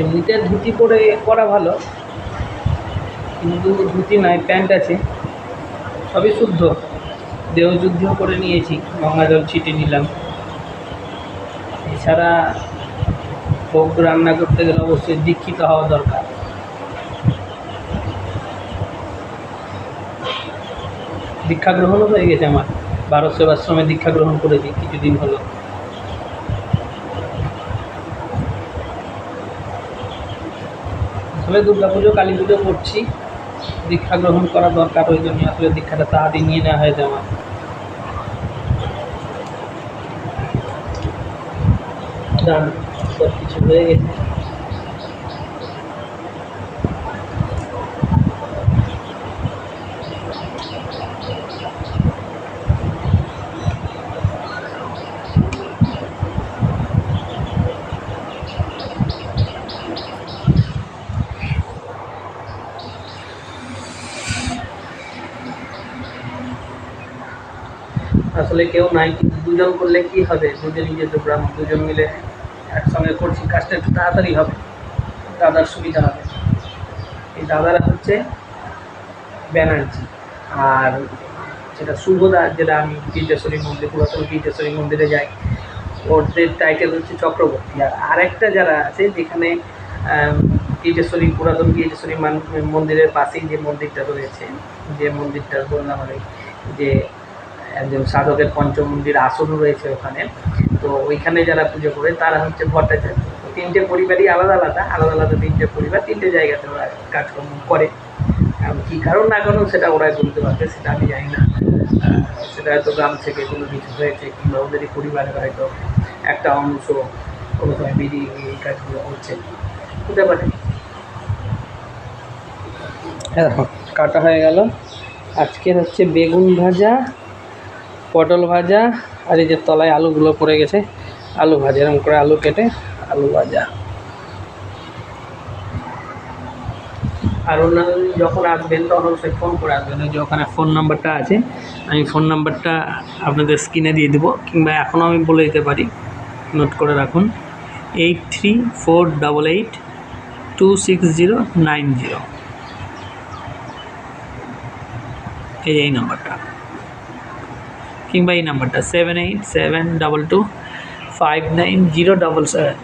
এমনিতে ধুতি পরে করা ভালো, কিন্তু ধুতি নাই, প্যান্ট আছে, সবই শুদ্ধ। দেহযুদ্ধ করে নিয়েছি, গঙ্গা জল ছিটে নিলাম। এছাড়া ভোগ রান্না করতে গেলে অবশ্যই দীক্ষিত হওয়া দরকার। দীক্ষা গ্রহণও হয়ে গেছে আমার, 12 সেবাশ্রমে দীক্ষা গ্রহণ করেছি কিছুদিন হলো। আসলে দুর্গাপুজো কালী পুজো করছি, দীক্ষা গ্রহণ করা দরকার, ওই জন্য আসলে দীক্ষাটা তাড়াতাড়ি নিয়ে নেওয়া হয়েছে আমার। দান সব কিছু হয়ে গেছে। আসলে কেউ নাই, কিন্তু দুজন করলে কি হবে, দুজনই যেহেতু ব্রাহ্মণ, দুজন মিলে একসঙ্গে করছি, কাজটা একটু তাড়াতাড়ি হবে, দাদার সুবিধা হবে। এই দাদারা হচ্ছে ব্যানার্জি, আর যেটা শুভদা, যেটা আমি গীতেশ্বরী মন্দির, পুরাতন গীতেশ্বরী মন্দিরে যাই, ওদের টাইটেল হচ্ছে চক্রবর্তী। আর আরেকটা যারা আছে, যেখানে গীতেশ্বরী, পুরাতন গীতেশ্বরী মন্দিরের পাশেই যে মন্দিরটা রয়েছে, যে মন্দিরটা বললাম আমি, যে একজন সাধকের পঞ্চমন্দির আসন রয়েছে ওখানে, তো ওইখানে যারা পুজো করে তারা হচ্ছে ভট্টাচার্য। তিনটে পরিবারই আলাদা আলাদা, আলাদা আলাদা তিনটে পরিবার, তিনটে জায়গাতে ওরা কাজকর্ম করে। কী কারণ না কারণ সেটা ওরাই বলতে পারবে, সেটা আমি জানি না। সেটা হয়তো গ্রাম থেকে কোনো কিছু হয়েছে, কিংবা ওদেরই পরিবারে হয়তো একটা অংশ কোনো সময় বেরিয়ে গিয়ে এই কাজগুলো করছে, হতে পারে। হ্যাঁ, কাটা হয়ে গেল। আজকের হচ্ছে বেগুন ভাজা, পটল ভাজা, আর এই যে তলায় আলুগুলো পড়ে গেছে, আলু ভাজা, এরকম করে আলু কেটে আলু ভাজা। আর অন্যান্য যখন আসবেন তখন অবশ্যই ফোন করে আসবেন, ওই যে ওখানে ফোন নাম্বারটা আছে, আমি ফোন নাম্বারটা আপনাদের স্ক্রিনে দিয়ে দেবো, কিংবা এখনও আমি বলে দিতে পারি, নোট করে রাখুন, 8348826090। এই নাম্বারটা, কিংবা এই নাম্বারটা 7872259077।